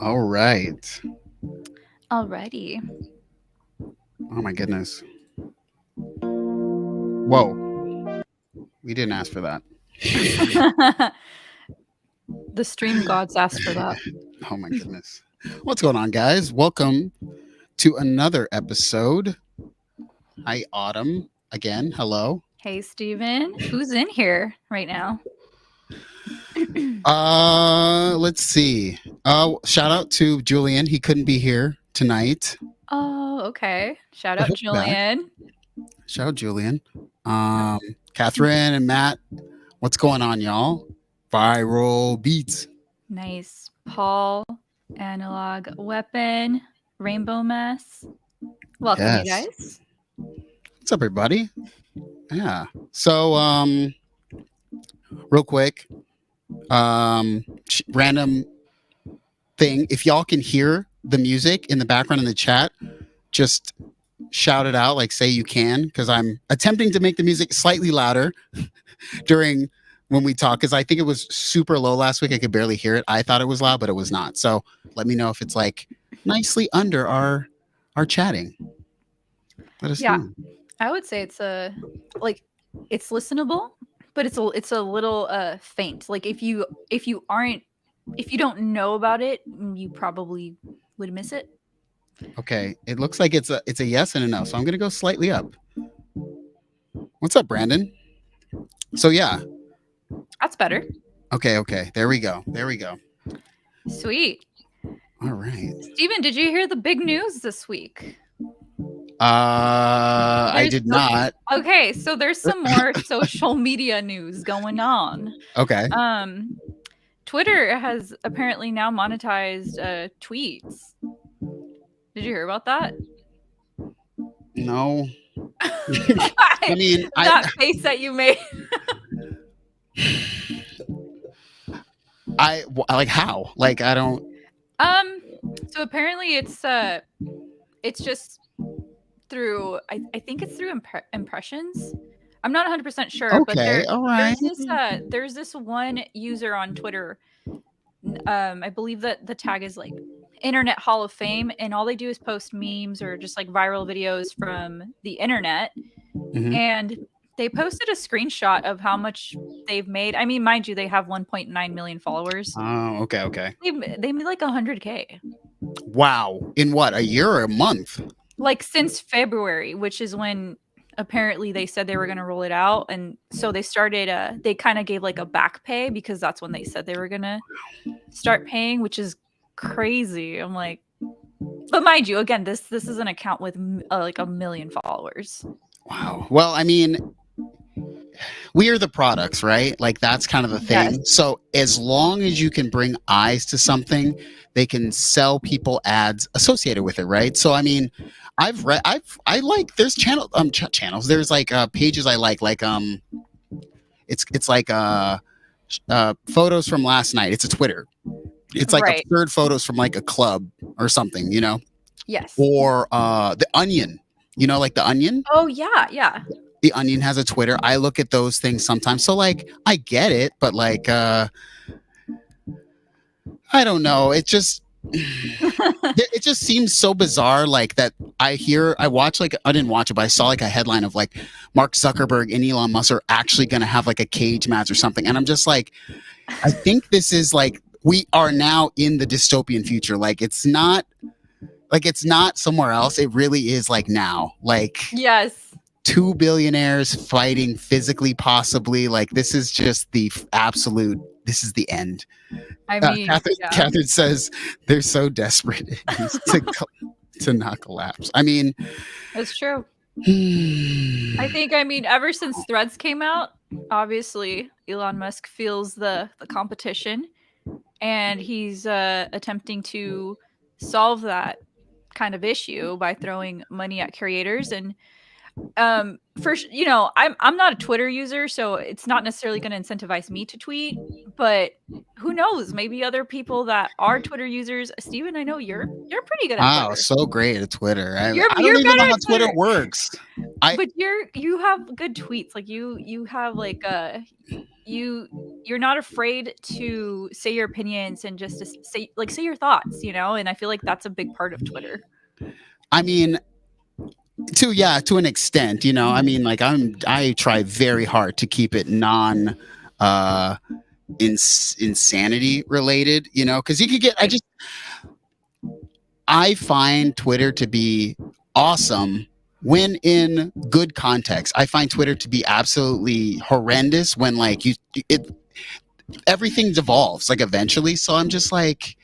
All right. Alrighty. Oh my goodness. Whoa. We didn't ask for that. The stream gods asked for that. Oh my goodness. What's going on, guys? Welcome to another episode. Hi, Autumn. Again, hello. Hey, Steven. Who's in here right now? Let's see. Shout out to Julian. He couldn't be here tonight. Oh, okay. Shout But out, he'll be back. Julian. Shout out Julian. Catherine and Matt. What's going on, y'all? Viral beats. Nice. Paul, Analog Weapon, Rainbow Mess. Welcome, you Yes. guys. What's up, everybody? Yeah. So, real quick, random thing. If y'all can hear the music in the background in the chat, just shout it out, like say you can, because I'm attempting to make the music slightly louder during when we talk, because I think it was super low last week. I could barely hear it. I thought it was loud, but it was not. So let me know if it's like nicely under our chatting. Let us know. I would say it's it's listenable, but it's a little faint. Like if you don't know about it, you probably would miss it. Okay, it looks like it's a yes and a no. So I'm gonna go slightly up. What's up, Brandon? So yeah. That's better. Okay. There we go. Sweet. All right. Steven, did you hear the big news this week? I did not. Okay, so there's some more social media news going on. Okay. Twitter has apparently now monetized tweets. Did you hear about that? No. I mean, that face that you made. I like how? Like I don't. So apparently it's just through. I think it's through impressions. I'm not 100% sure, but all right. there's this one user on Twitter. I believe that the tag is like Internet Hall of Fame, and all they do is post memes or just like viral videos from the internet. Mhm. And they posted a screenshot of how much they've made. I mean, mind you, they have 1.9 million followers. Oh, okay. They made like 100K. Wow. In what, a year or a month? Like since February, which is when apparently they said they were going to roll it out. And so they started, they kind of gave like a back pay because that's when they said they were going to start paying, which is crazy. I'm like, but mind you, again, this is an account with like 1 million followers. Wow. Well, I mean, we are the products, right? Like that's kind of the thing. Yes. So as long as you can bring eyes to something, they can sell people ads associated with it, right? So I mean, I like there's channels. There's like pages I like it's like photos from last night. It's a Twitter. It's like absurd photos from like a club or something, you know? Yes. Or the Onion. You know, like the Onion? Oh yeah. The Onion has a Twitter. I look at those things sometimes. So like I get it, but like I don't know. It just seems so bizarre. Like that I watch like I didn't watch it, but I saw like a headline of like Mark Zuckerberg and Elon Musk are actually gonna have like a cage match or something. And I'm just like, I think this is like we are now in the dystopian future. Like it's not somewhere else. It really is like now. Like yes. 2 billionaires fighting physically, possibly. Like this is just the absolute. This is the end. I mean, Catherine says they're so desperate to not collapse. I mean, that's true. I think. I mean, ever since Threads came out, obviously Elon Musk feels the competition, and he's attempting to solve that kind of issue by throwing money at creators. And I'm not a Twitter user, so it's not necessarily going to incentivize me to tweet, but who knows? Maybe other people that are Twitter users. Steven, I know you're pretty good at Wow, Twitter. so great at Twitter. I don't You're even know better how at Twitter Twitter. works. But you have good tweets. Like you have like you're not afraid to say your opinions and just to say your thoughts, and I feel like that's a big part of Twitter. I mean, to an extent, I mean, like I try very hard to keep it non uh insanity related, because you could get I find Twitter to be awesome when in good context. I find Twitter to be absolutely horrendous when like everything devolves like eventually. So I'm just like,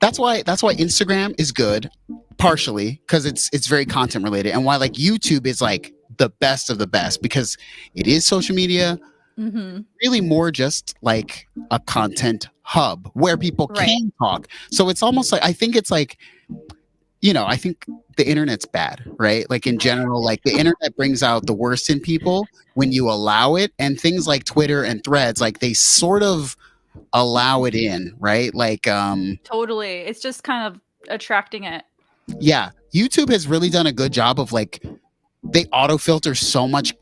that's why Instagram is good, partially because it's very content related, and why like YouTube is like the best of the best because it is social media, really more just like a content hub where people can talk. So it's almost like I think it's like, I think the internet's bad, right? Like in general, like the internet brings out the worst in people when you allow it, and things like Twitter and Threads, like they sort of allow it in, right? Like totally, it's just kind of attracting it. Yeah, YouTube has really done a good job of like, they auto filter so much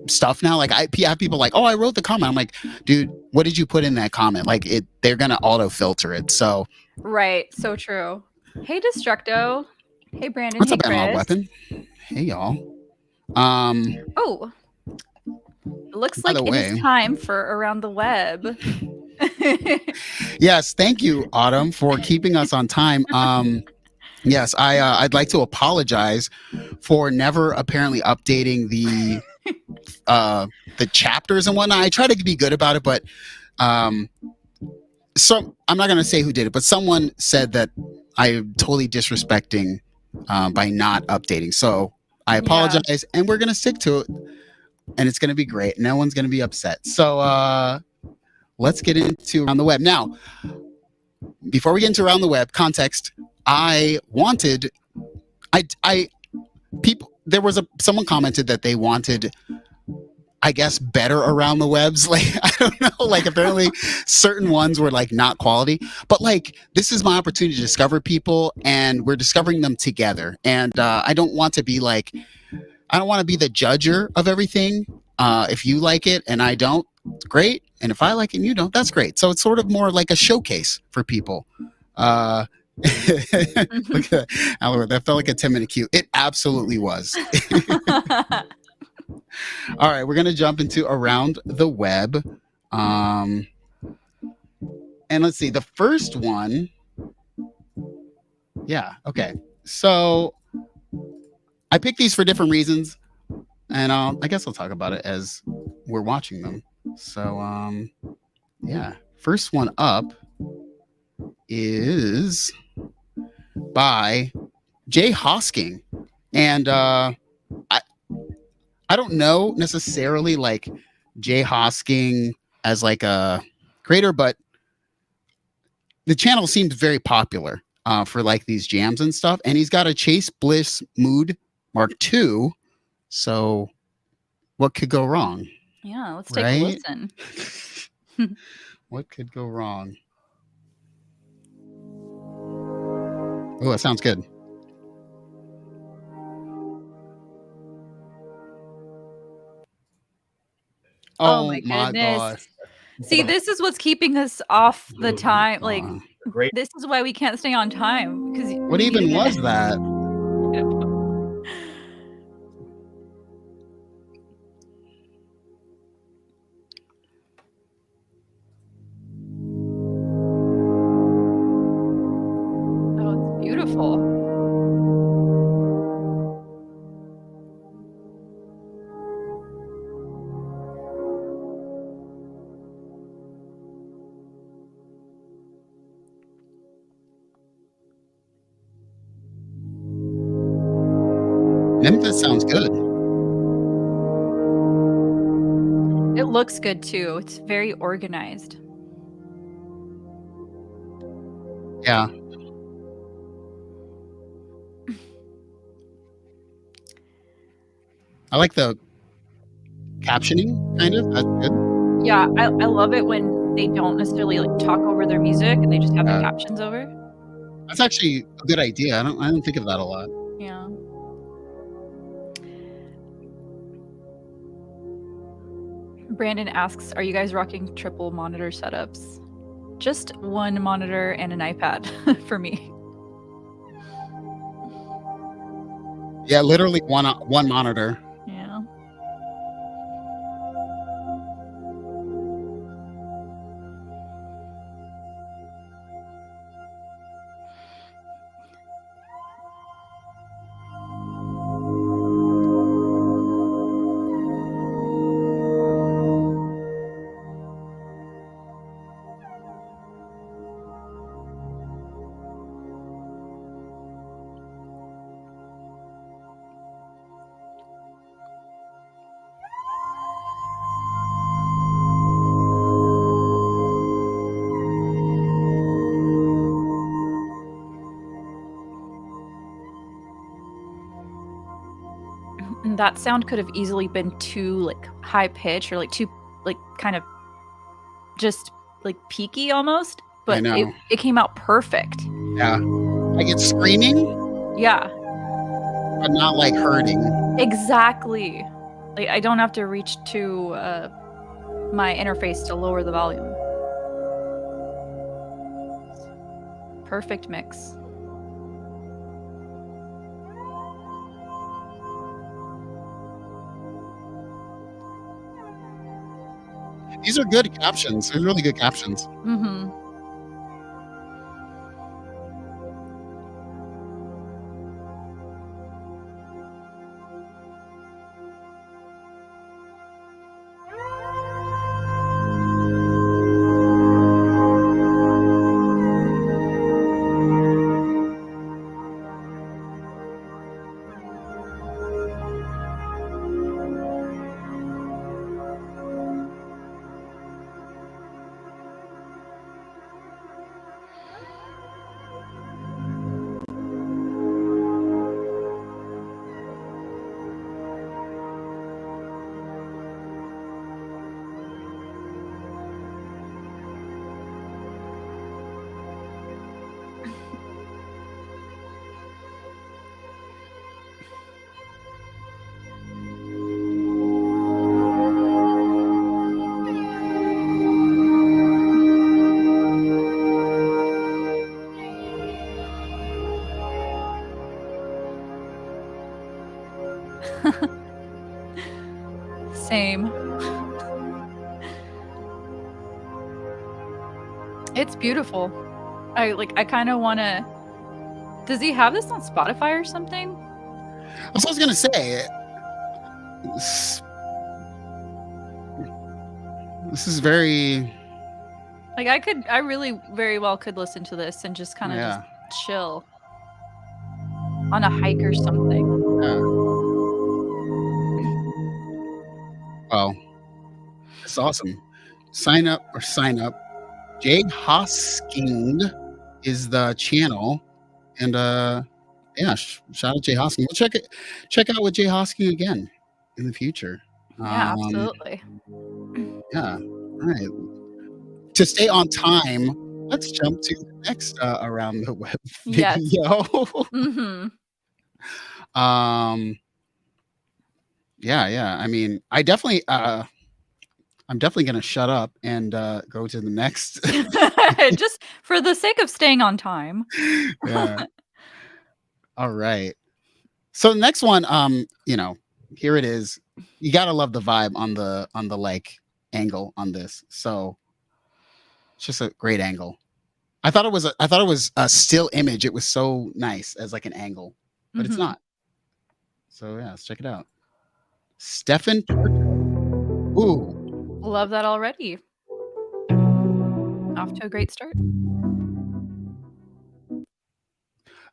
stuff now. Like I have people like, oh, I wrote the comment. I'm like, dude, what did you put in that comment? Like they're gonna auto filter it. So right, so true. Hey Destructo. Hey Brandon. What's Hey up, Analog Chris. Weapon? Hey y'all. Oh, it looks By like the it is way, time for Around the Web. Yes, thank you, Autumn, for keeping us on time. Yes, I'd like to apologize for never apparently updating the chapters and whatnot. I try to be good about it, but so I'm not going to say who did it, but someone said that I'm totally disrespecting by not updating. So I apologize, and we're going to stick to it, and it's going to be great. No one's going to be upset. So let's get into Around the Web. Now, before we get into Around the Web, context, someone commented that they wanted, I guess, better Around the Webs. Like, I don't know, like apparently certain ones were like not quality, but like this is my opportunity to discover people, and we're discovering them together. And I don't want to be the judger of everything. If you like it and I don't, it's great. And if I like it and you don't, that's great. So it's sort of more like a showcase for people. Look at that. Albert, that felt like a 10-minute cue. It absolutely was. All right, we're going to jump into Around the Web. And let's see, the first one. Yeah, okay. So I picked these for different reasons, and I guess I'll talk about it as we're watching them. So, yeah, first one up is by Jay Hosking. And I don't know necessarily like Jay Hosking as like a creator, but the channel seems very popular for like these jams and stuff. And he's got a Chase Bliss Mood Mark II. So what could go wrong? Yeah, let's take a listen. What could go wrong? Oh, that sounds good. Oh my goodness. God. See, this is what's keeping us off the time. Like, this is why we can't stay on time. Because what even was that? Oh, it's beautiful. Memphis sounds good. It looks good too. It's very organized. Yeah. I like the captioning, kind of. That's good. Yeah, I love it when they don't necessarily like talk over their music and they just have the Yeah. captions over. That's actually a good idea. I don't think of that a lot. Yeah. Brandon asks, "Are you guys rocking triple monitor setups?" Just one monitor and an iPad for me. Yeah, literally one monitor. Yeah. And that sound could have easily been too like high pitch or like too like kind of just like peaky almost, but know. it came out perfect. Yeah. Like it's screaming, Yeah, but not like hurting. exactly. Like I don't have to reach to my interface to lower the volume. Perfect mix. These are good captions. They're really good captions. Mm-hmm. Same. It's beautiful. I kind of want to. Does he have this on Spotify or something? That's what I was gonna say. This is very. Like I really very well could listen to this and just kind of just chill on a hike or something. Wow, it's awesome. Sign up. Jay Hosking is the channel, and yeah, shout out Jay Hosking. We'll check out with Jay Hosking again in the future. Yeah, absolutely. Yeah. All right. To stay on time, let's jump to the next around the web video. Yes. Mm-hmm. Yeah. I mean, I'm definitely gonna shut up and go to the next. Just for the sake of staying on time. Yeah. All right. So the next one, here it is. You gotta love the vibe on the like angle on this. So it's just a great angle. I thought it was a still image. It was so nice as like an angle, but it's not. So yeah, let's check it out. Stefan Porto. Ooh. Love that already. Off to a great start.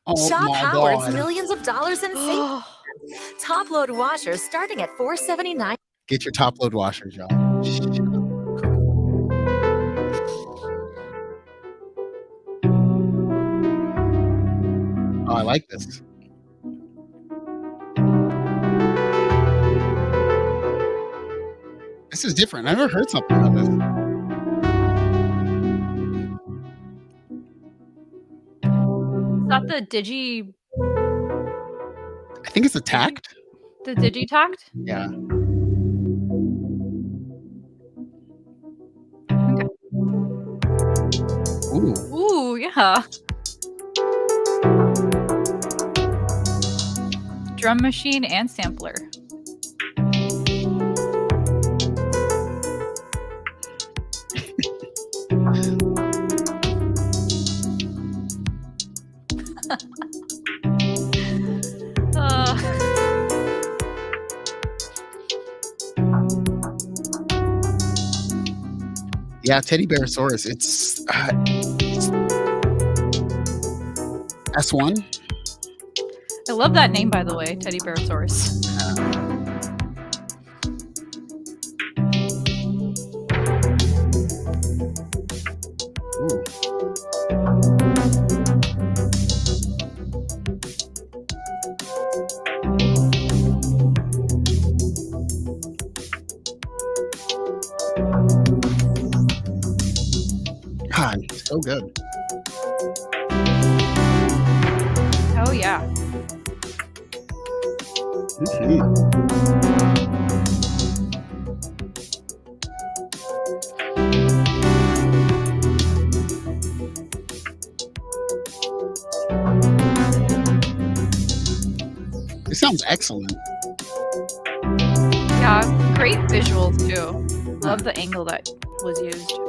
Oh, Shop Howard's millions of dollars in savings. Top load washers starting at $479. Get your top load washers, y'all. Oh, I like this. This is different. I never heard something like this. Is that the Digi? I think it's a tact. The Digitact? Yeah. Okay. Ooh, yeah. Drum machine and sampler. Yeah, Teddy Bearsaurus. It's S1. I love that name, by the way, Teddy Bearsaurus. God, so good. Oh yeah. It sounds excellent. Yeah, great visuals too. Love the angle that was used.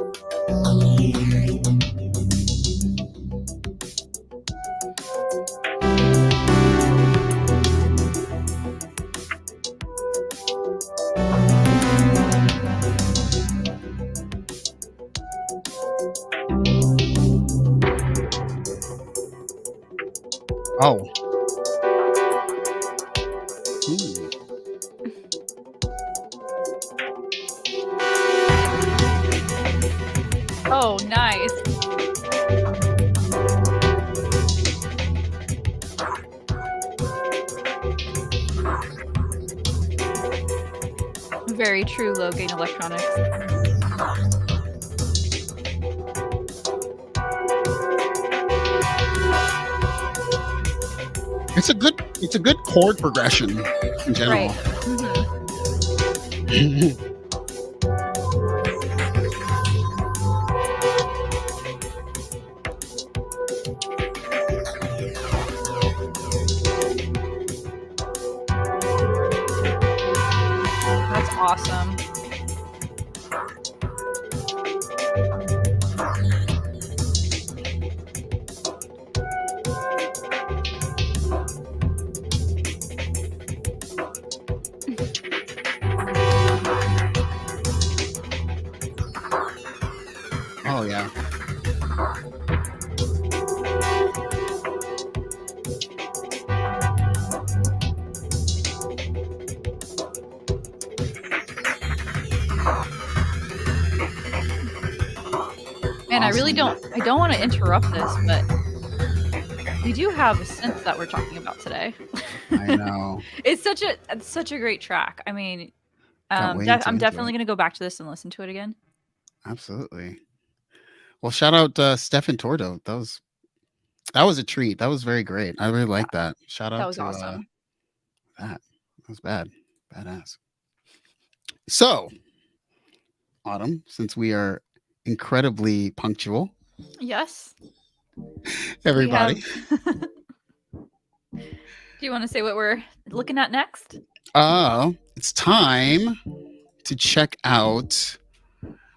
Oh. Oh, nice. Very true low gain electronics. It's a good chord progression in general. Right. That's awesome. Oh yeah. Man, I don't want to interrupt this, but we do have a synth that we're talking about today. I know. It's such a great track. I mean, I'm definitely going to go back to this and listen to it again. Absolutely. Well, shout out Stefan Tordo. That was a treat. That was very great. I really like that. Shout out. That was awesome. That was badass. So, Autumn, since we are incredibly punctual, Yes. everybody. Do you want to say what we're looking at next? It's time to check out.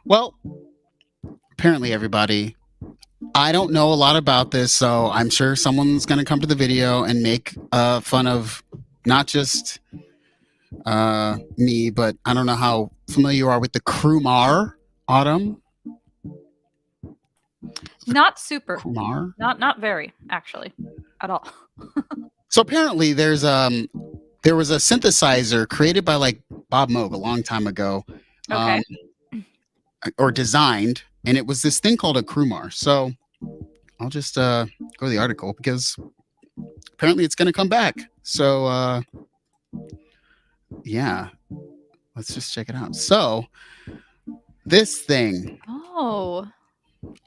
Well, apparently, everybody. I don't know a lot about this, so I'm sure someone's going to come to the video and make fun of not just me, but I don't know how familiar you are with the Crumar, Autumn. Not super. Crumar? Not very, actually, at all. So apparently there was a synthesizer created by like Bob Moog a long time ago. Okay. Or designed, and it was this thing called a Crumar. So I'll just go to the article because apparently it's going to come back. So yeah, let's just check it out. So This thing. Oh.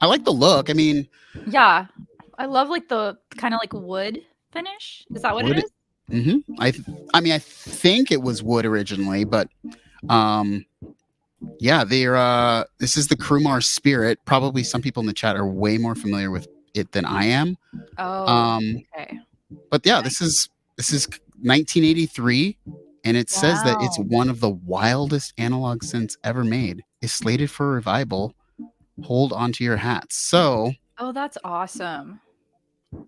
I like the look. I mean, yeah. I love like the kind of like wood finish. Is that what it is? I mean, I think it was wood originally, but yeah, they're this is the Crumar Spirit. Probably some people in the chat are way more familiar with it than I am. Oh, okay. But yeah, this is 1983, and it says that it's one of the wildest analog synths ever made. Is slated for revival. Hold onto your hats. So, oh, that's awesome.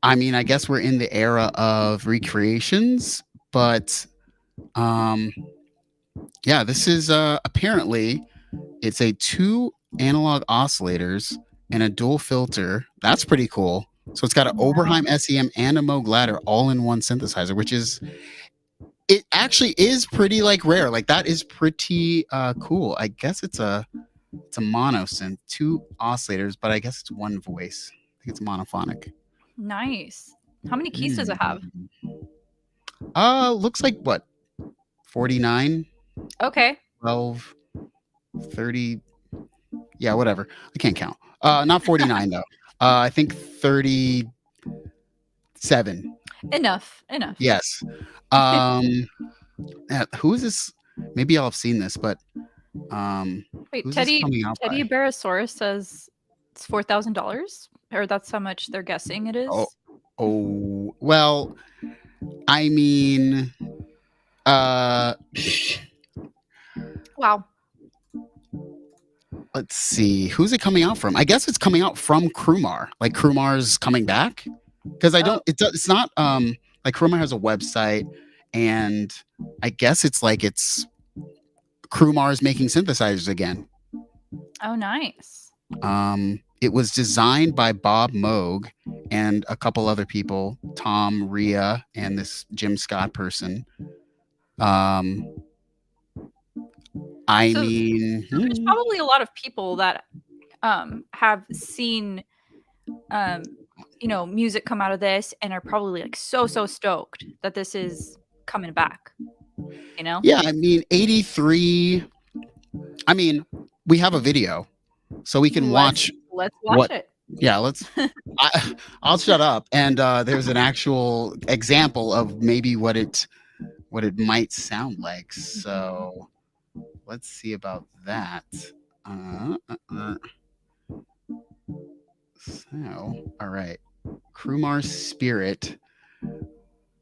I mean, I guess we're in the era of recreations, but yeah, this is apparently it's a 2 analog oscillators and a dual filter. That's pretty cool. So it's got an Oberheim SEM and a Moog ladder all in one synthesizer, which is it actually is pretty like rare. Like that is pretty cool. I guess it's a mono synth, 2 oscillators, but I guess it's 1 voice. I think it's monophonic. Nice. How many keys does it have? Looks like what? 49. Okay. 12, 30. Yeah, whatever. I can't count. Not 49 though. I think 37. Enough. Yes. Who is this? Maybe I'll have seen this, but wait, who's Teddy this coming out by? Barosaurus says it's $4,000, or that's how much they're guessing it is. Oh, well, I mean, wow. Let's see. Who's it coming out from? I guess it's coming out from Crumar. Like Crumar's coming back, because it's not like Crumar has a website, and I guess it's Crumar's making synthesizers again. Oh, nice. It was designed by Bob Moog and a couple other people, Tom Ria and this Jim Scott person. Mean, there's probably a lot of people that have seen music come out of this and are probably like so stoked that this is coming back. Yeah, I mean 83. I mean, we have a video, so we can watch. Let's watch it. Yeah, let's. I'll shut up. And there's an actual example of maybe what it might sound like. So let's see about that. So, all right, Crumar Spirit.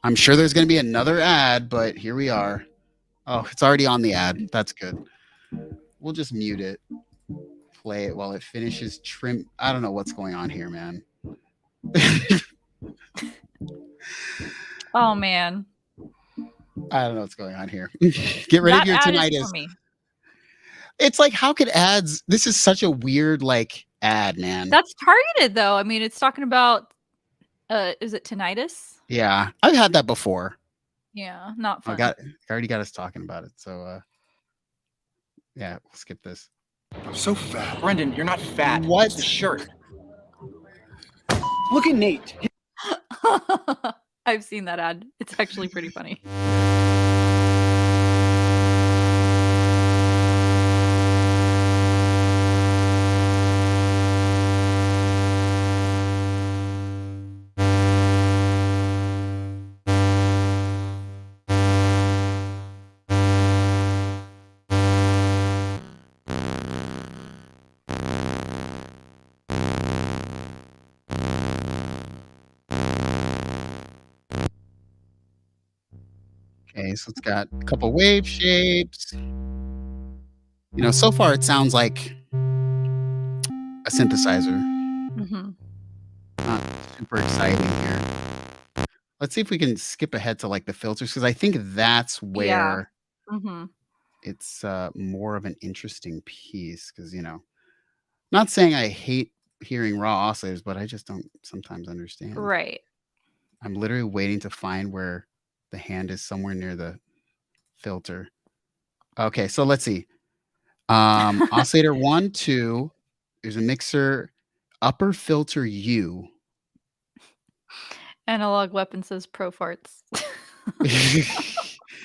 I'm sure there's going to be another ad, but here we are. Oh, it's already on the ad. That's good. We'll just mute it. Play it while it finishes trim. I don't know what's going on here, man. Oh, man. I don't know what's going on here. Get rid of your tinnitus. It's like, how could ads? This is such a weird ad, man. That's targeted though. I mean, it's talking about is it tinnitus? Yeah, I've had that before. Yeah, not fun. I already got us talking about it. So yeah, we'll skip this. I'm so fat. Brendan, you're not fat. What? It's the shirt. Look at Nate. I've seen that ad. It's actually pretty funny. Okay, so it's got a couple wave shapes. So far it sounds like a synthesizer. Mm-hmm. Not super exciting here. Let's see if we can skip ahead to the filters, because I think that's where it's more of an interesting piece. Because not saying I hate hearing raw oscillators, but I just don't sometimes understand. Right. I'm literally waiting to find where the hand is somewhere near the filter. Okay, so let's see. Oscillator 1, 2. There's a mixer, upper filter U. Analog Weapon says pro farts.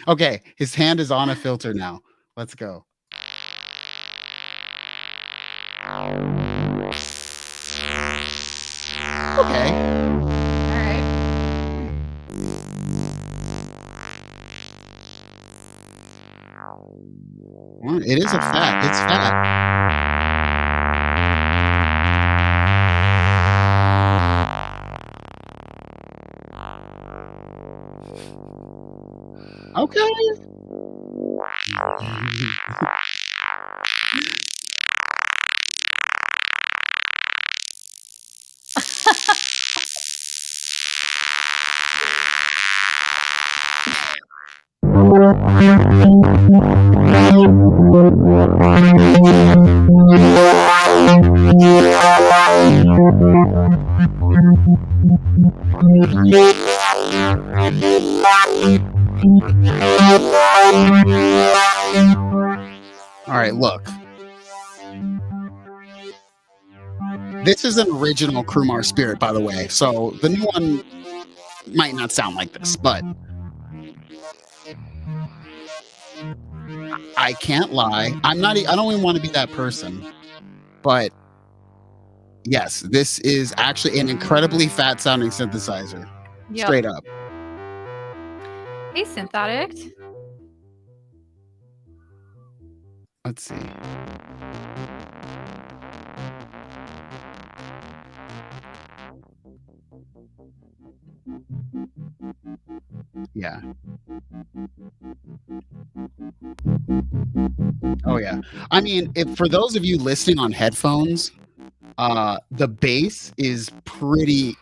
Okay, his hand is on a filter now. Let's go. Okay. All right. Well, it is a fat. It's fat. Okay. All right, look. This is an original Crumar spirit, by the way. So the new one might not sound like this, but I can't lie. I don't even want to be that person. But yes, this is actually an incredibly fat sounding synthesizer. Yep. Straight up. Hey, Synth Addict. Let's see. Yeah. Oh yeah. I mean, if for those of you listening on headphones, the bass is pretty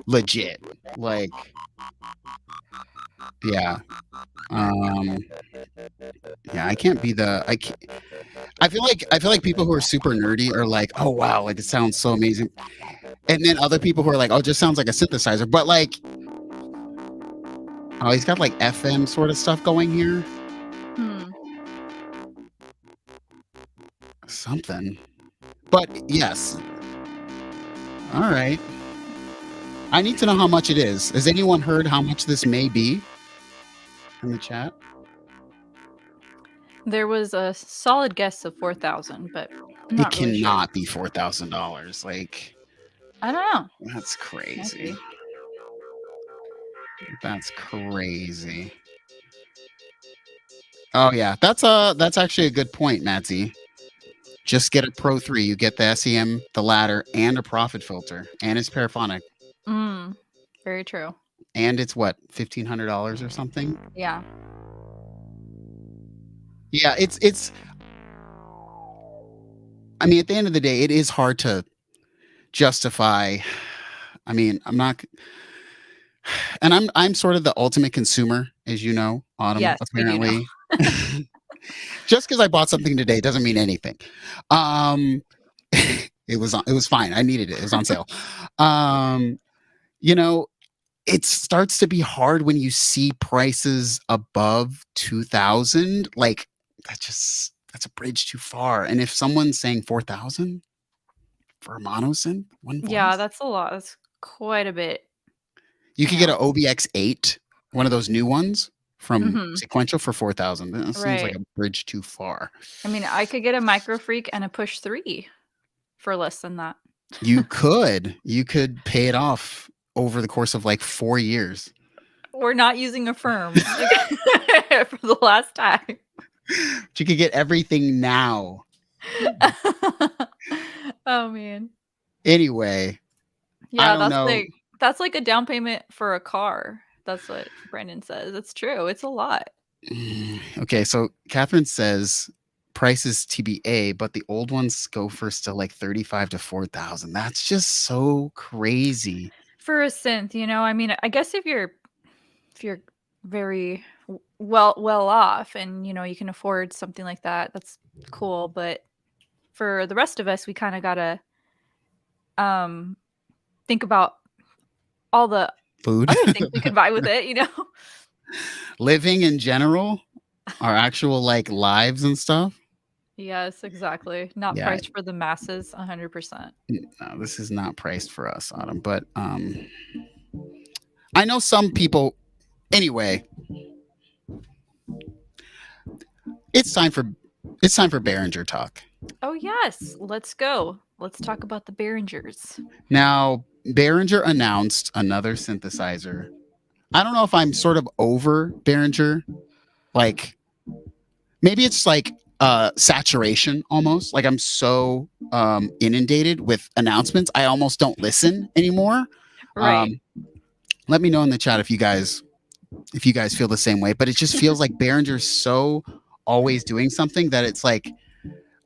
legit. Like, yeah. Yeah, I can't be the I feel like people who are super nerdy are like, oh wow, like it sounds so amazing. And then other people who are like, oh, it just sounds like a synthesizer. But like, oh, he's got like FM sort of stuff going here. Something. But yes. All right. I need to know how much it is. Has anyone heard how much this may be in the chat? There was a solid guess of 4,000, but I'm not It really cannot sure. be $4,000. Like, I don't know. that's crazy. Maybe. That's crazy. Oh yeah, that's actually a good point, Matsy. Just get a Pro 3. You get the SEM, the ladder, and a profit filter, and it's paraphonic. Very true. And it's what, $1,500 or something? Yeah. Yeah, it's. I mean, at the end of the day, it is hard to justify. I mean, I'm not, and I'm sort of the ultimate consumer, as you know, Autumn. Yes, apparently. Just because I bought something today doesn't mean anything. It was fine. I needed it. It was on sale. You know, it starts to be hard when you see prices above 2,000. Like that's a bridge too far. And if someone's saying 4,000 for a mono synth, one voice, Yeah, that's a lot. That's quite a bit. you could get an OBX8, one of those new ones from Sequential for 4,000. That seems like a bridge too far. I mean, I could get a Micro Freak and a Push 3 for less than that. You could pay it off over the course of like 4 years. We're not using a firm for the last time. But you could get everything now. Oh man. Anyway. Yeah, that's like a down payment for a car. That's what Brandon says. It's true. It's a lot. Okay, so Catherine says prices TBA, but the old ones go for still like 35 to 4,000. That's just so crazy for a synth. You know, I mean, I guess if you're very well off and you know you can afford something like that, that's cool. But for the rest of us, we kind of gotta think about all the food other things we could buy with it, you know. Living in general, our actual like lives and stuff. Yes, exactly. Not priced for the masses 100%. No, this is not priced for us, Autumn, but I know some people. Anyway, it's time for Behringer talk. Oh yes, let's go. let's talk about the Behringers. Now, Behringer announced another synthesizer. I don't know if I'm sort of over Behringer. Like, maybe it's like saturation almost. Like I'm so inundated with announcements, I almost don't listen anymore. Right. Let me know in the chat if you guys feel the same way. But it just feels like Behringer's so always doing something that it's like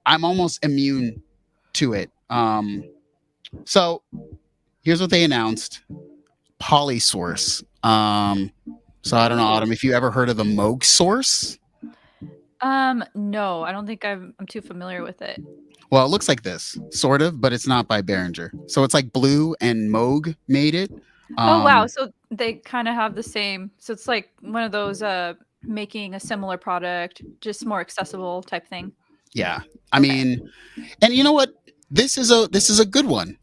I'm almost immune to it. So here's what they announced: Polysource. So I don't know, Autumn, if you ever heard of the Moog source. No, I don't think I'm too familiar with it. Well, it looks like this, sort of, but it's not by Behringer. So it's like Blue and Moog made it. Oh wow, so they kind of have the same. So it's like one of those making a similar product, just more accessible type thing. Yeah, I mean, and you know what? This is a good one,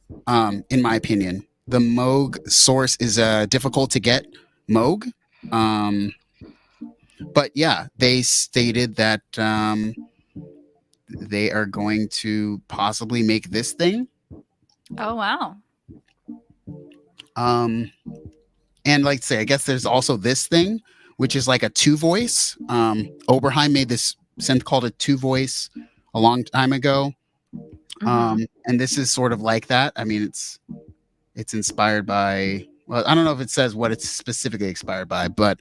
in my opinion. The Moog source is difficult to get Moog, but yeah, they stated that they are going to possibly make this thing. Oh wow. And like say, I guess there's also this thing, which is like a 2-voice. Oberheim made this synth called a 2-voice a long time ago. And this is sort of like that. I mean, it's inspired by, well, I don't know if it says what it's specifically inspired by, but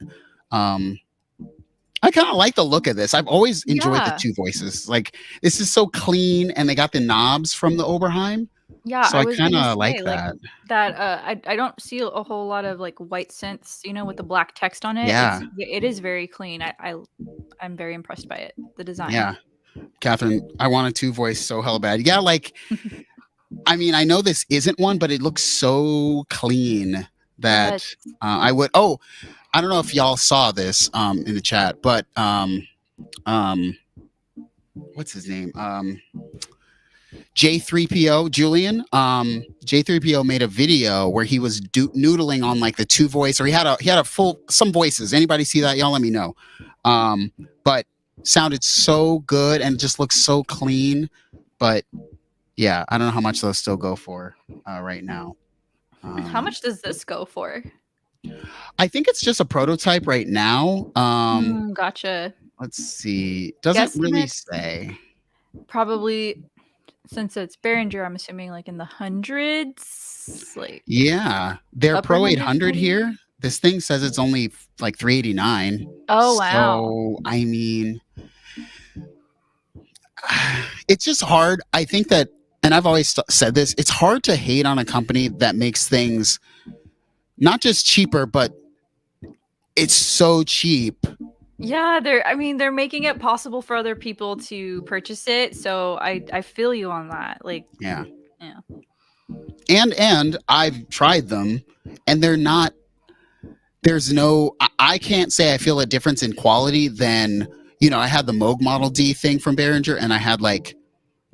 I kind of like the look of this. I've always enjoyed the 2 voices. Like this is so clean, and they got the knobs from the Oberheim. Yeah, so I kind of like that. I don't see a whole lot of like white synths, with the black text on it. Yeah, it is very clean. I'm very impressed by it. The design. Yeah, Catherine, I want a 2-voice so hell bad. Yeah, like I mean, I know this isn't one, but it looks so clean that I would. Oh, I don't know if y'all saw this in the chat, but what's his name? J3PO Julian. J3PO made a video where he was noodling on like the 2-voice, or he had a full some voices. Anybody see that? Y'all let me know. But sounded so good and just looks so clean. But yeah, I don't know how much those still go for right now. How much does this go for? I think it's just a prototype right now. Gotcha. Let's see. Doesn't really say. Probably, since it's Behringer, I'm assuming like in the hundreds. Like yeah, their Pro 800 here. This thing says it's only like $389. Oh wow! So I mean, it's just hard. I think that, and I've always said this, it's hard to hate on a company that makes things not just cheaper, but it's so cheap. Yeah, they're making it possible for other people to purchase it. So I feel you on that. Like yeah. And I've tried them, and they're not. There's no. I can't say I feel a difference in quality than I had the Moog Model D thing from Behringer, and I had like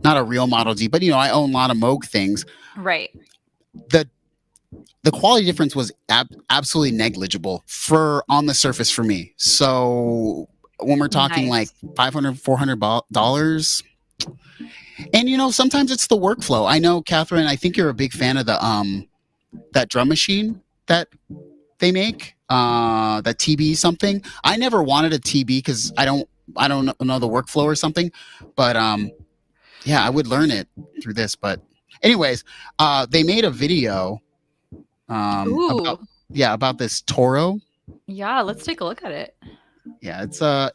not a real Model D, but I own a lot of Moog things. Right. The quality difference was absolutely negligible on the surface for me. So when we're talking like $500, $400, and sometimes it's the workflow. I know, Catherine, I think you're a big fan of the that drum machine that they make, that TB something. I never wanted a TB because I don't know the workflow or something, but yeah, I would learn it through this. But anyways, they made a video about this Toro. Yeah, let's take a look at it. Yeah, it's a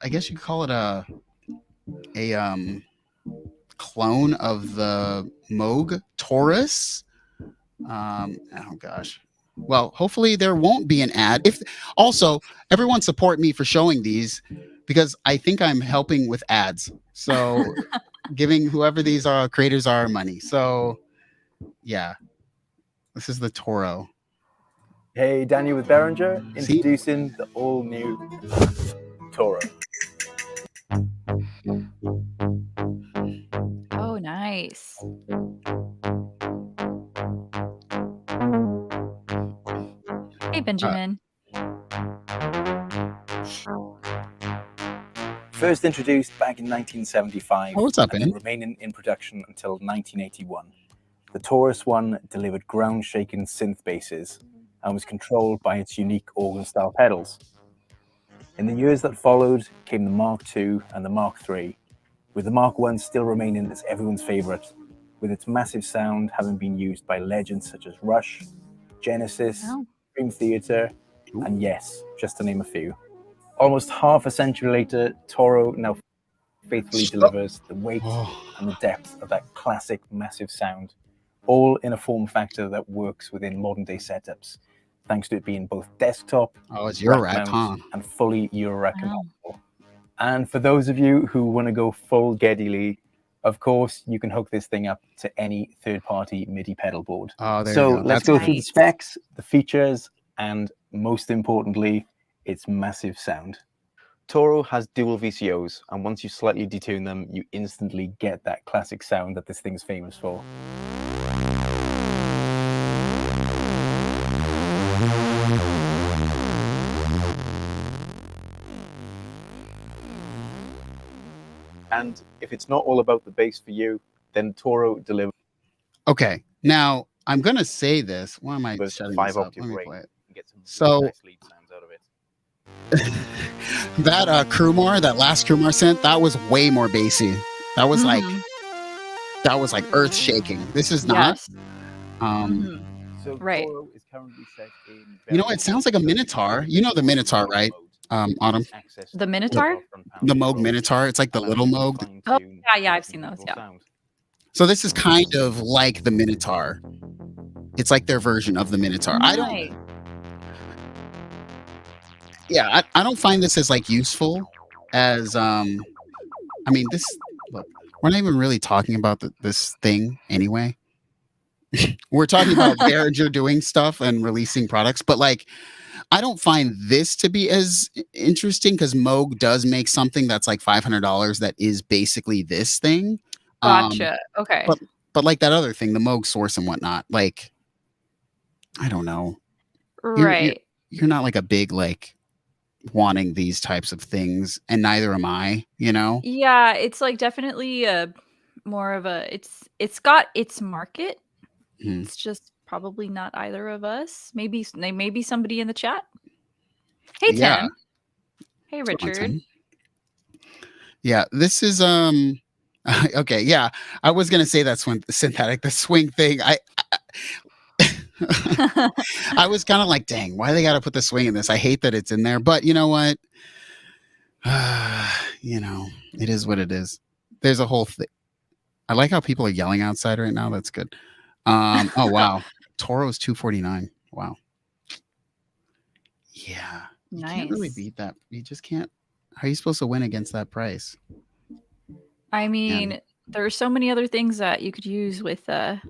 I guess you could call it a clone of the Moog Taurus. Oh gosh. Well, hopefully there won't be an ad. If also everyone support me for showing these, because I think I'm helping with ads. So giving whoever these creators are money. So yeah. This is the Toro. Hey, Daniel with Behringer, introducing the all-new Toro. Oh, nice. Hey, Benjamin. First introduced back in 1975 Oh, what's up, and then man? remaining in production until 1981. The Taurus One delivered ground-shaking synth basses and was controlled by its unique organ-style pedals. In the years that followed came the Mark II and the Mark III, with the Mark I still remaining as everyone's favourite, with its massive sound having been used by legends such as Rush, Genesis, Dream Theater, and Yes, just to name a few. Almost half a century later, Toro now faithfully delivers the weight and the depth of that classic massive sound, all in a form factor that works within modern day setups, thanks to it being both desktop, it's Eurorack, huh? and fully Eurorack compatible. And for those of you who want to go full Geddy Lee, of course, you can hook this thing up to any third-party MIDI pedal board. So let's go through the specs, the features, and most importantly, its massive sound. Toro has dual VCOs, and once you slightly detune them, you instantly get that classic sound that this thing's famous for. And if it's not all about the bass for you, then Toro delivers. Okay, now I'm gonna say this. Why am I shutting this up? Let me play it. So nice lead sounds out of it. That Crumar, that last Crumar synth, that was way more bassy. That was like earth shaking. This is not. So right. Toro is currently set in. You know, it sounds like a Minotaur. You know the Minotaur, right? Autumn. The Minotaur? The Moog Minotaur. It's like the little Moog. Oh, yeah, I've seen those, yeah. So this is kind of like the Minotaur. It's like their version of the Minotaur. Right. I don't find this as like useful as I mean, this, look, we're not even really talking about this thing anyway. We're talking about Behringer doing stuff and releasing products, but like I don't find this to be as interesting because Moog does make something that's like $500 that is basically this thing. Gotcha. Okay. But like that other thing, the Moog Source and whatnot, like I don't know. Right. You're not like a big like wanting these types of things, and neither am I, you know? Yeah, it's like definitely more of a it's got its market. It's just probably not either of us. Maybe somebody in the chat. Hey Tim. Yeah. Hey Richard. Yeah, this is okay, yeah. I was gonna say that's when synthetic, the swing thing. I was kind of like, dang, why they gotta put the swing in this? I hate that it's in there, but you know what? You know, it is what it is. There's a whole thing. I like how people are yelling outside right now. That's good. Oh wow. Toro's $249. Wow. Yeah. You can't really beat that. You just can't. How are you supposed to win against that price? I mean, there are so many other things that you could use with to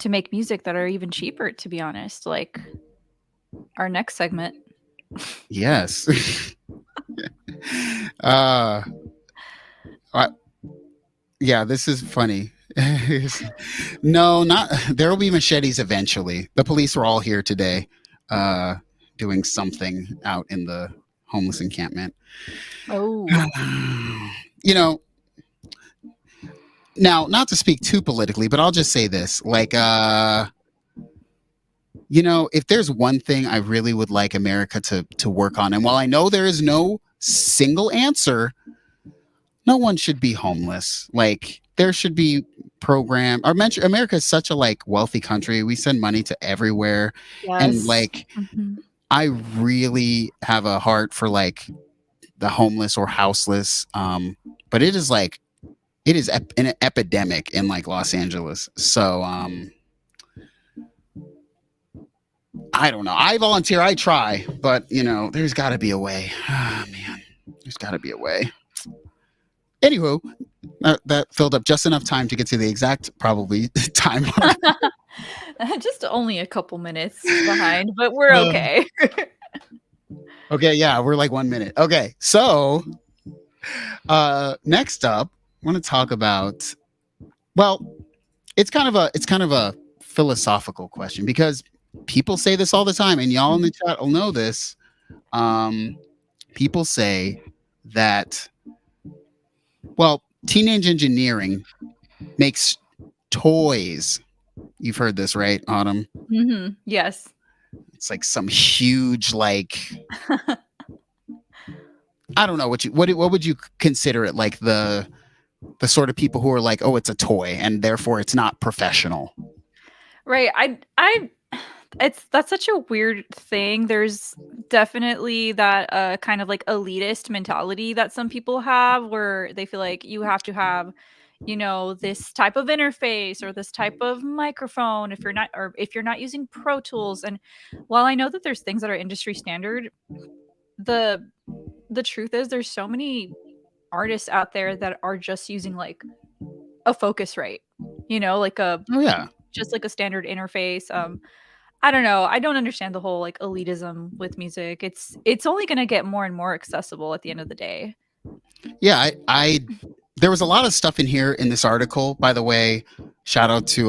make music that are even cheaper, to be honest. Like our next segment. Yes. Yeah, this is funny. No, not there will be machetes eventually. The police were all here today doing something out in the homeless encampment. Oh. You know, now not to speak too politically, but I'll just say this, like you know, if there's one thing I really would like America to work on, and while I know there is no single answer, no one should be homeless. Like there should be America is such a like wealthy country. We send money to everywhere. Yes. And like I really have a heart for like the homeless or houseless. But it is like an epidemic in like Los Angeles. So I don't know. I volunteer, I try, but you know, there's gotta be a way. Ah, man, there's gotta be a way. Anywho, that filled up just enough time to get to the exact probably time mark. Just only a couple minutes behind, but we're okay. Okay, yeah, we're like 1 minute. Okay, so next up, I want to talk about. Well, it's kind of a philosophical question because people say this all the time, and y'all in the chat will know this. People say, that, well, Teenage Engineering makes toys. You've heard this, right, Autumn? Mm-hmm. Yes. It's like some huge, like, I don't know what would you consider it, like the sort of people who are like, oh, it's a toy and therefore it's not professional. Right. That's such a weird thing. There's definitely that kind of like elitist mentality that some people have where they feel like you have to have, this type of interface or this type of microphone if you're not using Pro Tools. And while I know that there's things that are industry standard, the truth is there's so many artists out there that are just using like a Focusrite, like just like a standard interface. I don't know. I don't understand the whole like elitism with music. It's only going to get more and more accessible at the end of the day. Yeah, I there was a lot of stuff in here in this article, by the way. Shout out to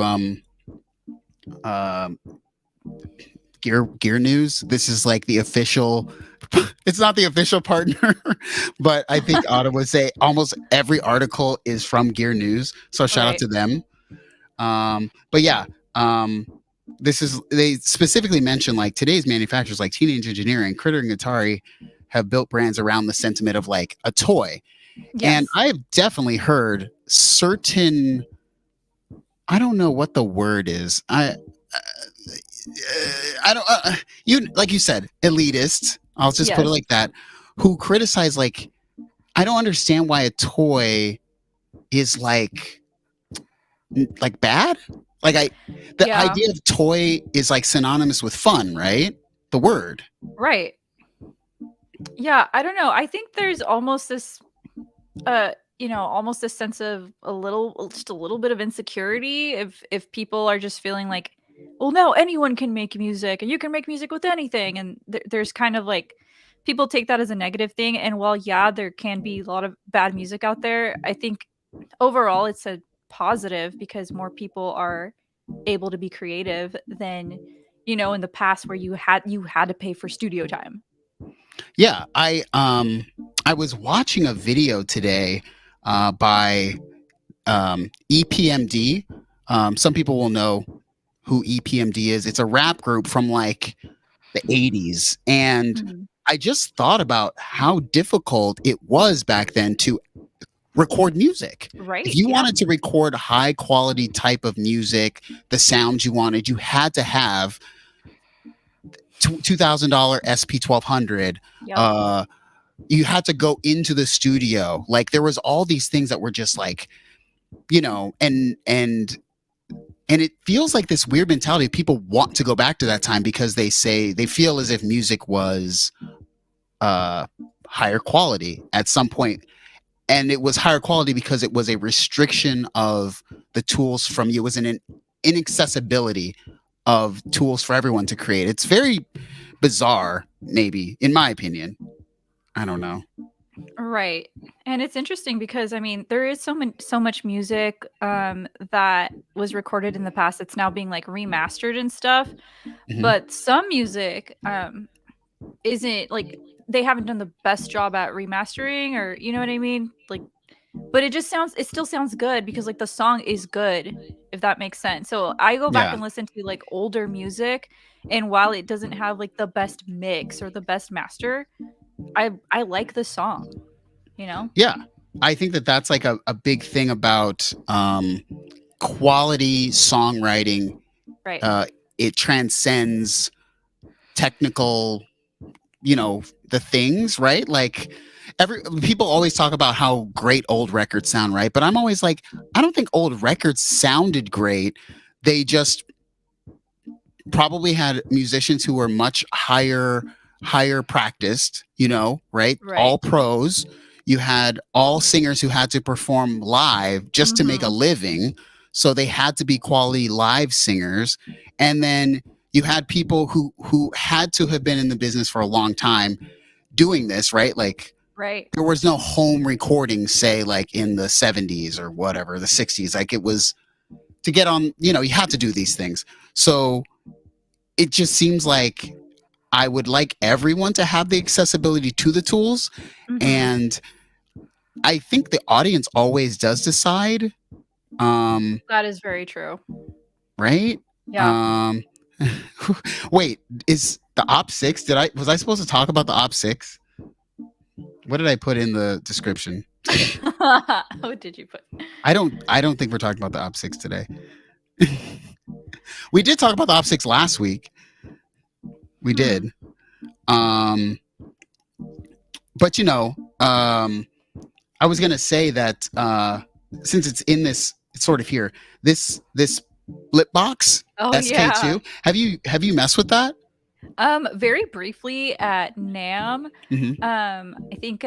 Gear News. This is like the official, it's not the official partner, but I think Autumn would say almost every article is from Gear News. So shout out to them. But yeah, they specifically mention like today's manufacturers like Teenage Engineering, Critter, and Atari have built brands around the sentiment of like a toy. Yes. And I've definitely heard certain, I don't know what the word is. I don't, you, like you said, elitists, I'll just put it like that, who criticize, like, I don't understand why a toy is like bad. Like the idea of toy is like synonymous with fun, right? The word. Right. Yeah. I don't know. I think there's almost this, almost this sense of just a little bit of insecurity if people are just feeling like, well, no, anyone can make music and you can make music with anything. And there's kind of like, people take that as a negative thing. And while, there can be a lot of bad music out there, I think overall it's a positive because more people are able to be creative than, in the past where you had to pay for studio time. Yeah. I was watching a video today by EPMD. Some people will know who EPMD is. It's a rap group from like the 80s. And I just thought about how difficult it was back then to record music. Right. If you wanted to record high quality type of music, the sound you wanted, you had to have $2,000 SP1200. Yep. You had to go into the studio. Like there was all these things that were just like, and it feels like this weird mentality. People want to go back to that time because they feel as if music was higher quality at some point. And it was higher quality because it was a restriction of the tools from you. It was an inaccessibility of tools for everyone to create. It's very bizarre, maybe, in my opinion. I don't know. Right. And it's interesting because, I mean, there is so much music that was recorded in the past that's now being like remastered and stuff. Mm-hmm. But some music isn't like, they haven't done the best job at remastering, or you know what I mean? Like, but it still sounds good because like the song is good, if that makes sense. So I go back and listen to like older music, and while it doesn't have like the best mix or the best master, I like the song, Yeah. I think that's like a big thing about quality songwriting. Right. It transcends technical, the things, right? Like people always talk about how great old records sound, right? But I'm always like, I don't think old records sounded great. They just probably had musicians who were much higher practiced, right? All pros. You had all singers who had to perform live just to make a living. So they had to be quality live singers. And then you had people who had to have been in the business for a long time doing this, right? Like, there was no home recording, say, like in the 70s or whatever, the 60s. Like, it was to get on, you had to do these things. So it just seems like I would like everyone to have the accessibility to the tools. Mhm. And I think the audience always does decide. That is very true. Right? Yeah. Wait, is the Op 6? Was I supposed to talk about the Op 6? What did I put in the description? What did you put? I don't think we're talking about the Op 6 today. We did talk about the Op 6 last week. We did. But I was gonna say that since it's in this, it's sort of here, this Blipbox SK2. Yeah. Have you messed with that? Very briefly at NAMM. Mm-hmm. I think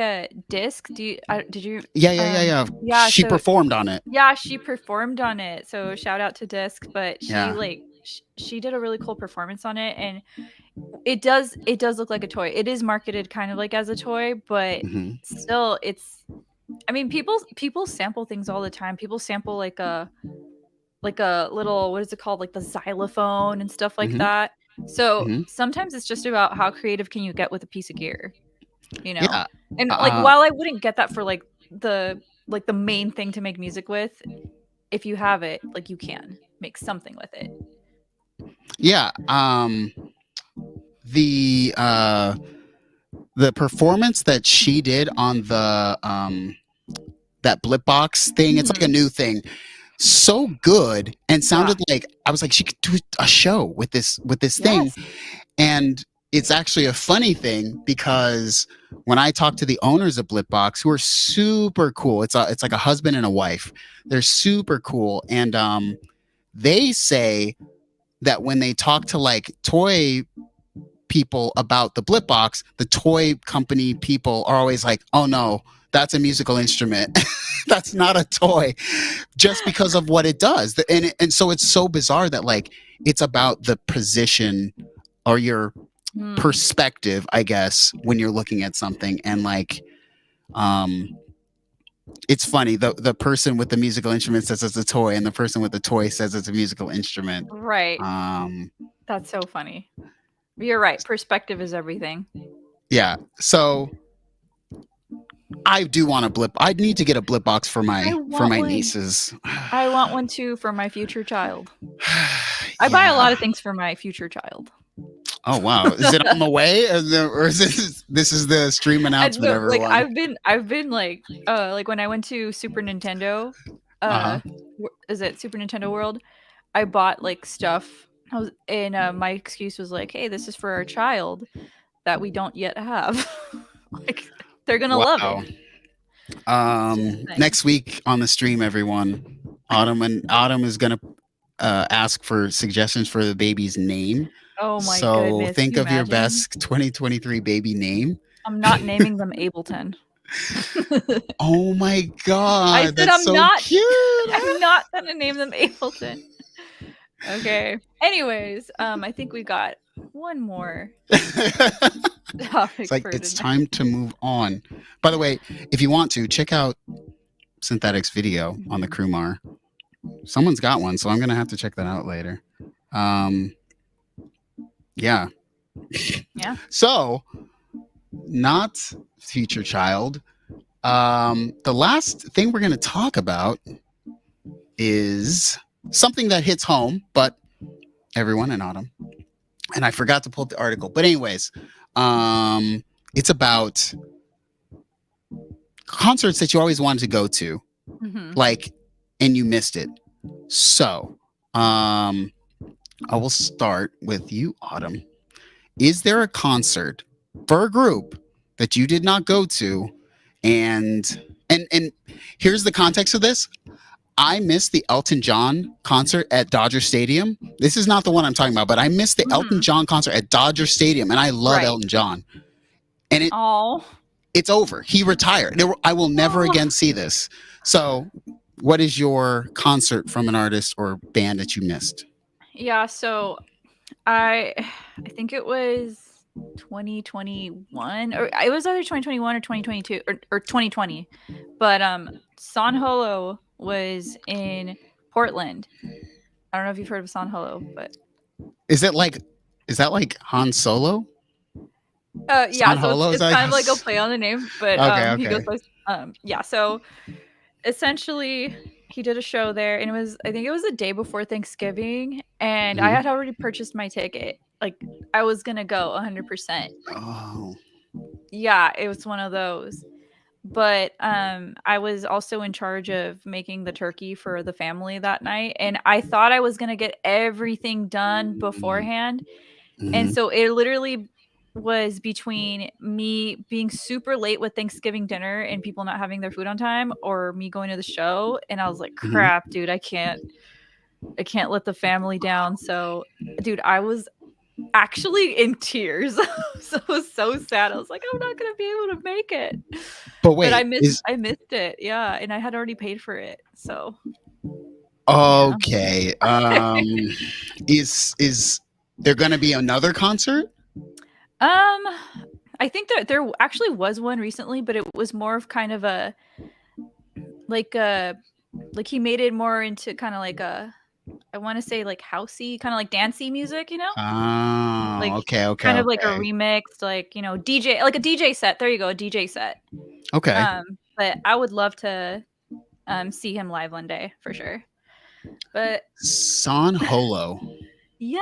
Disc. Did you? Yeah. Yeah. She performed on it. Yeah, she performed on it. So shout out to Disc. But she did a really cool performance on it, and it does look like a toy. It is marketed kind of like as a toy, but still, it's. I mean, people sample things all the time. People sample like a little, what is it called, like the xylophone and stuff like that. So sometimes it's just about how creative can you get with a piece of gear, Yeah. And while I wouldn't get that for like the main thing to make music with, if you have it, like you can make something with it. Yeah. The performance that she did on the that Blipbox thing, it's like a new thing. So good, and sounded like, I was like, she could do a show with this thing. And it's actually a funny thing, because when I talk to the owners of Blipbox, who are super cool, it's like a husband and a wife. They're super cool, and they say that when they talk to like toy people about the Blipbox, the toy company people are always like, oh no, that's a musical instrument. That's not a toy, just because of what it does. And so it's so bizarre that like it's about the position or your perspective, I guess, when you're looking at something. And like it's funny, the person with the musical instrument says it's a toy, and the person with the toy says it's a musical instrument. Right. That's so funny. You're right. Perspective is everything. Yeah. So I do want a blip. I need to get a Blipbox for my nieces. I want one too for my future child. I buy a lot of things for my future child. Oh wow! Is it on the way, or is this is the stream announcement? Everyone, like I've been like when I went to Super Nintendo, is it Super Nintendo World? I bought like stuff. My excuse was like, "Hey, this is for our child that we don't yet have." Like they're gonna love it. Next week on the stream, everyone, Autumn is gonna ask for suggestions for the baby's name. Oh my So goodness! think of your best 2023 baby name. I'm not naming them Ableton. Oh my god! I said that's cute. I'm not gonna name them Ableton. Okay. Anyways, I think we got one more topic. It's like it's time to move on. By the way, if you want to check out Synthetic's video on the Crumar, someone's got one, so I'm gonna have to check that out later. Yeah. So, not future child. The last thing we're gonna talk about is something that hits home, but everyone in Autumn. And I forgot to pull up the article. But anyways, it's about concerts that you always wanted to go to, like, and you missed it. So, I will start with you, Autumn. Is there a concert for a group that you did not go to? And here's the context of this. I missed the Elton John concert at Dodger Stadium. This is not the one I'm talking about, but I missed the Elton John concert at Dodger Stadium, and I love Elton John. And it's over. He retired. I will never again see this. So, what is your concert from an artist or band that you missed? Yeah, so I think it was 2021, or it was either 2021 or 2022 or 2020. But San Holo was in Portland. I don't know if you've heard of San Holo, but is that like Han Solo? Yeah, San so Holo, it's kind of like a play on the name, but Okay, he goes okay. by yeah. So essentially, he did a show there, and I think it was the day before Thanksgiving, and I Mhm. had already purchased my ticket. Like I was gonna go 100%. Oh. Yeah, it was one of those. But I was also in charge of making the turkey for the family that night, and I thought I was gonna get everything done beforehand. And Mhm. so it literally was between me being super late with Thanksgiving dinner and people not having their food on time, or me going to the show. And I was like, Mhm. crap, dude, I can't let the family down. So, dude, I was actually in tears. So it was so sad. I was like, I'm not gonna be able to make it. But But wait, is I missed it. Yeah. And I had already paid for it. So yeah. okay. Is there gonna be another concert? I think that there actually was one recently, but it was more of kind of a like he made it more into kind of like a, I want to say like housey, kind of like dancey music, you know? Oh, Like okay, okay, kind of like a okay. remixed, like, you know, DJ, like a DJ set. There you go, a DJ set. Okay. But I would love to see him live one day for sure. But San Holo. yeah,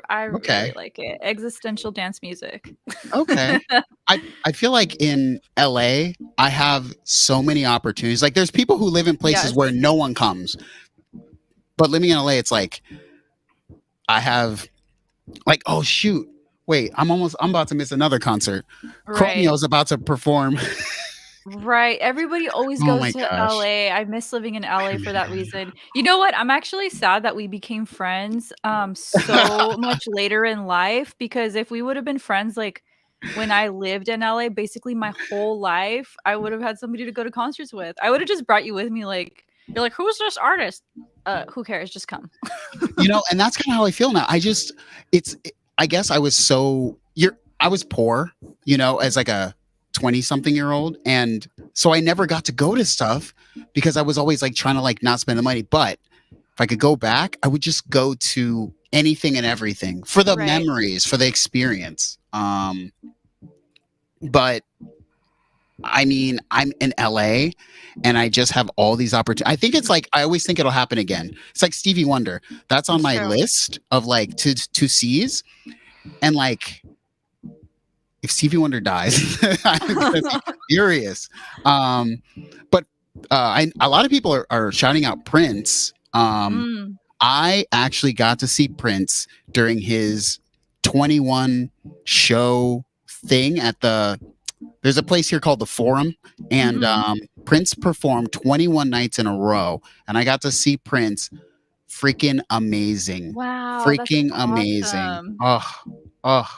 I really Okay. like it. Existential dance music. Okay. I feel like in LA, I have so many opportunities. Like there's people who live in places Yes. where no one comes. But living in LA, it's like I have like, oh shoot. Wait, I'm about to miss another concert. Right. Chromio's about to perform. Right. Everybody always Oh goes my to gosh. LA. I miss living in LA for that Man. reason. You know what? I'm actually sad that we became friends so much later in life, because if we would have been friends like when I lived in LA, basically my whole life, I would have had somebody to go to concerts with. I would have just brought you with me, like you're like, "Who's this artist?" Who cares? Just come. And that's kind of how I feel now. I guess I was poor, as like a 20 something year old. And so I never got to go to stuff because I was always like trying to like not spend the money. But if I could go back, I would just go to anything and everything for the Right. memories, for the experience. But I mean, I'm in LA and I just have all these opportunities. I think it's like, I always think it'll happen again. It's like Stevie Wonder. That's on It's my true. list of like to sees. And like, if Stevie Wonder dies, I'm gonna be furious. But a lot of people are shouting out Prince. Mm. I actually got to see Prince during his 21 show thing at there's a place here called the Forum, and Prince performed 21 nights in a row, and I got to see Prince. Freaking amazing. Wow, that's Freaking amazing. awesome. Oh.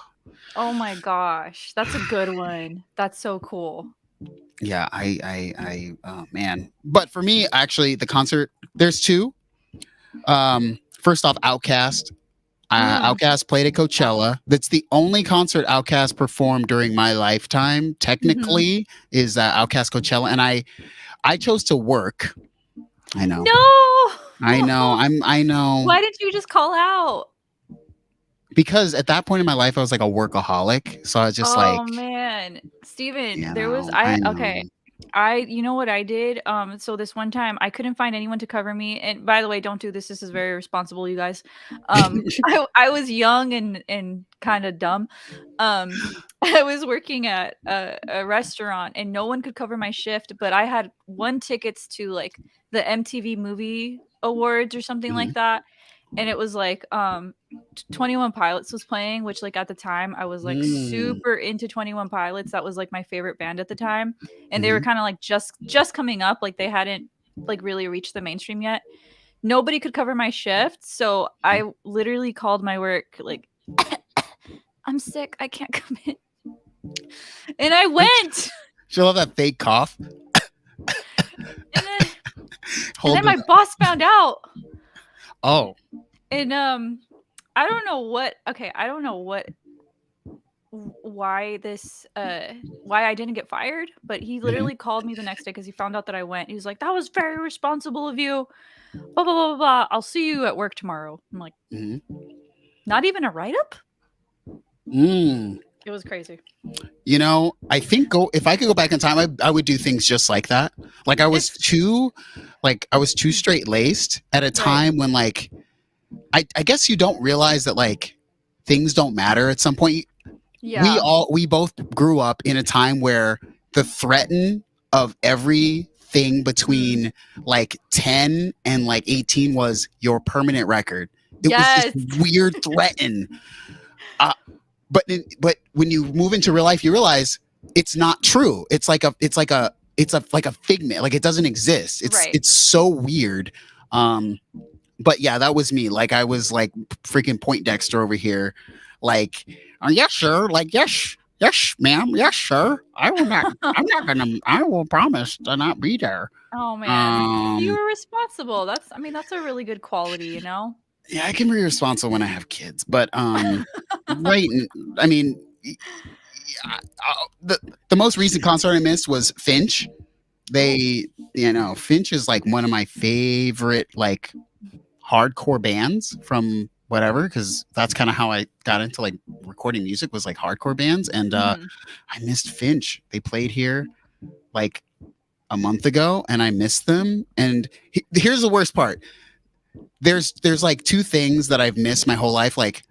Oh my gosh, that's a good one. That's so cool. Yeah, oh man. But for me, actually, the concert, there's two. First off, Outkast. Outkast played at Coachella. That's the only concert Outkast performed during my lifetime. Technically, is Outkast Coachella, and I chose to work. I know. No. I know. I know. Why didn't you just call out? Because at that point in my life, I was like a workaholic. So I was just like, Oh man, Steven, you there was know, I know. okay. You know what I did? So this one time I couldn't find anyone to cover me. And by the way, don't do this. This is very responsible, you guys. I was young and kind of dumb. I was working at a restaurant and no one could cover my shift, but I had won tickets to like the MTV Movie Awards or something like that. And it was like 21 Pilots was playing, which like at the time I was like super into 21 Pilots. That was like my favorite band at the time. And they were kind of like just coming up, like they hadn't like really reached the mainstream yet. Nobody could cover my shift, so I literally called my work like I'm sick, I can't come in. And I went. She'll have that fake cough. And then my boss found out. Oh. And I don't know why I didn't get fired, but he literally called me the next day because he found out that I went. He was like, "That was very responsible of you. Blah blah blah blah. I'll see you at work tomorrow." I'm like, not even a write-up? It was crazy. You know, I think if I could go back in time, I would do things just like that. Like I was too straight laced at a time when like I guess you don't realize that like things don't matter at some point. Yeah. We both grew up in a time where the threaten of everything between like 10 and like 18 was your permanent record. It was this weird threaten. But when you move into real life, you realize it's not true. It's like a figment. Like it doesn't exist. It's so weird. But yeah, that was me. Like I was like freaking Poindexter over here. Like, yes, sir. Like, yes, ma'am. Yes, sir. I will promise to not be there. Oh man, you were responsible. That's a really good quality, you know. Yeah, I can be responsible when I have kids, but right. I mean, the most recent concert I missed was Finch. Finch is like one of my favorite like hardcore bands from whatever, because that's kind of how I got into like recording music, was like hardcore bands, and I missed Finch. They played here like a month ago, and I missed them. And here's the worst part. There's like two things that I've missed my whole life. Like,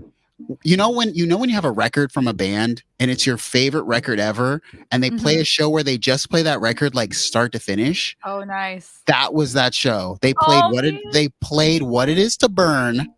when you have a record from a band and it's your favorite record ever, and they play a show where they just play that record like start to finish. Oh, nice. That was that show. They played What It Is to Burn,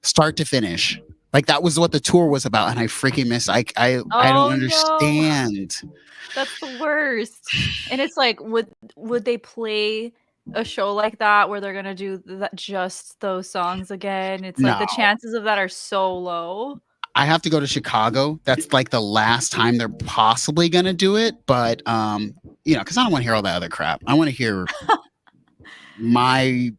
start to finich. Like that was what the tour was about, and I freaking missed. I don't understand. No. That's the worst. And it's like, would they play a show like that where they're gonna do just those songs again? It's like the chances of that are so low. I have to go to Chicago. That's like the last time they're possibly gonna do it. But because I don't want to hear all that other crap. I want to hear my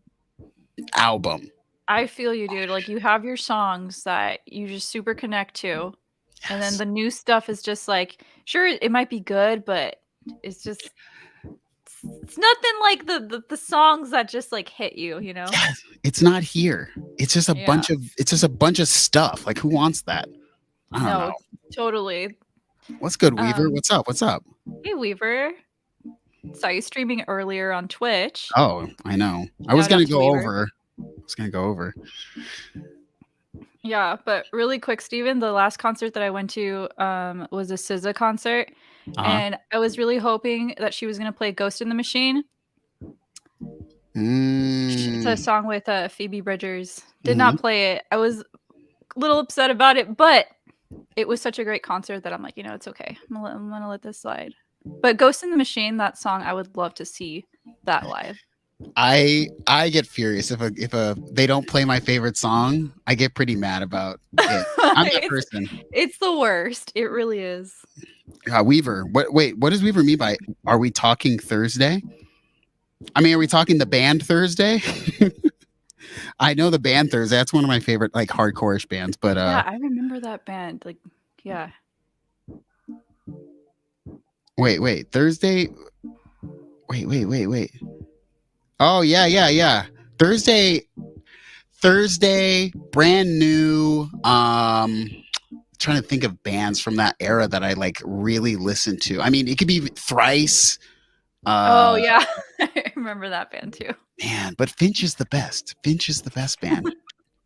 album. I feel you, dude. Like you have your songs that you just super connect to. Yes. And then the new stuff is just like, sure, it might be good, but it's just it's nothing like the songs that just like hit you, you know? Yes, it's not here. It's just a bunch of stuff. Like who wants that? I don't know. Totally. What's good, Weaver? What's up? Hey, Weaver. Saw you streaming earlier on Twitch. Oh, I know. I was gonna go over. Yeah, but really quick, Steven, the last concert that I went to was a SZA concert. And I was really hoping that she was going to play Ghost in the Machine. It's a song with Phoebe Bridgers. Did not play it. I was a little upset about it, but it was such a great concert that I'm like, it's okay. I'm going to let this slide. But Ghost in the Machine, that song, I would love to see that live. I get furious if they don't play my favorite song. I get pretty mad about it. I'm that person. It's the worst. It really is. Weaver. What does Weaver mean by? Are we talking Thursday? I mean, are we talking the band Thursday? I know the band Thursday. That's one of my favorite like hardcore-ish bands. But yeah, I remember that band. Like, yeah. Wait. Thursday. Wait. Oh, yeah. Thursday, brand new. Trying to think of bands from that era that I like really listened to. I mean, it could be Thrice. Oh, yeah. I remember that band too. Man, but Finch is the best. Finch is the best band.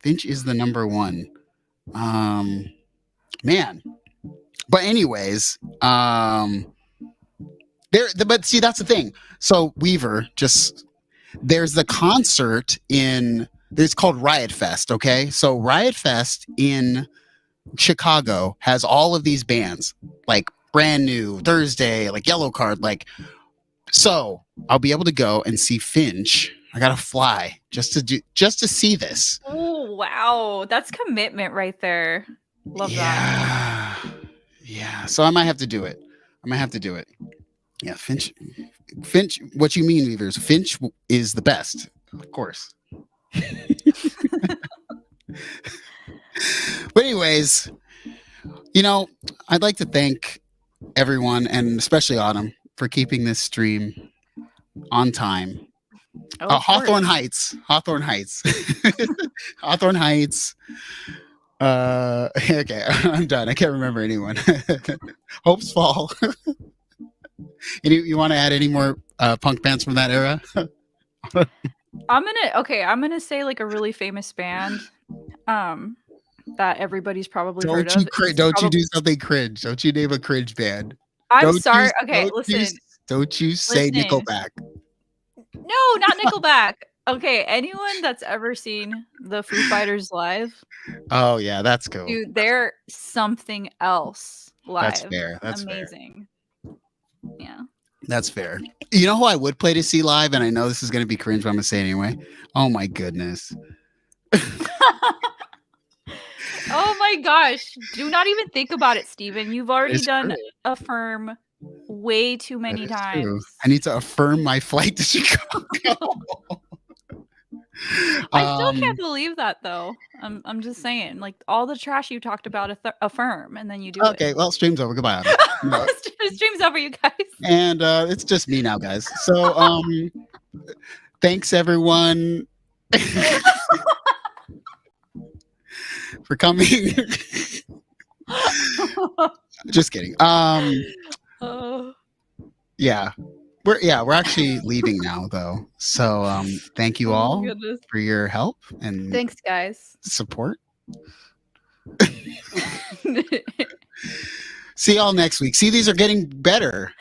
Finch is the number one. Man. But anyways, but see, that's the thing. So Weaver, there's the concert it's called Riot Fest, okay? So Riot Fest in Chicago has all of these bands, like Brand New, Thursday, like Yellow Card, like, so I'll be able to go and see Finch. I gotta fly just to see this. Oh wow, that's commitment right there. Love that. Yeah. So I might have to do it. Yeah, Finch. What you mean, Weavers? Finch is the best, of course. But anyways, I'd like to thank everyone, and especially Autumn, for keeping this stream on time. Hawthorne Heights. Hawthorne Heights. Okay, I'm done. I can't remember anyone. Hopes fall. You want to add any more punk bands from that era? I'm gonna say like a really famous band that everybody's probably heard of. Don't you do something cringe. Don't you name a cringe band. I'm sorry. Okay, listen. Don't you say Nickelback. No, not Nickelback. Okay, anyone that's ever seen the Foo Fighters live? Oh yeah, that's cool. Dude, they're something else live. That's fair. That's amazing. Fair. Yeah. That's fair. You know who I would play to see live, and I know this is going to be cringe, but I'm going to say it anyway. Oh my goodness. Oh my gosh. Do not even think about it, Steven. You've already done Affirm way too many times. True. I need to affirm my flight to Chicago. I still can't believe that though. I'm just saying, like all the trash you talked about Affirm, and then you do it. Okay, well, stream's over. Goodbye. No. Stream's over, you guys. And it's just me now, guys. So thanks everyone for coming. Just kidding. Yeah. We're actually leaving now though. So thank you all for your help and thanks guys. Support. See y'all next week. See, these are getting better.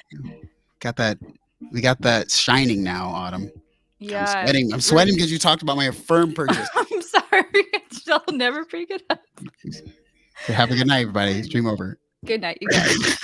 We got that shining now, Autumn. Yeah. I'm sweating because you talked about my Affirm purchase. I'm sorry. I'll never bring it up. Have a good night, everybody. Stream over. Good night, you guys.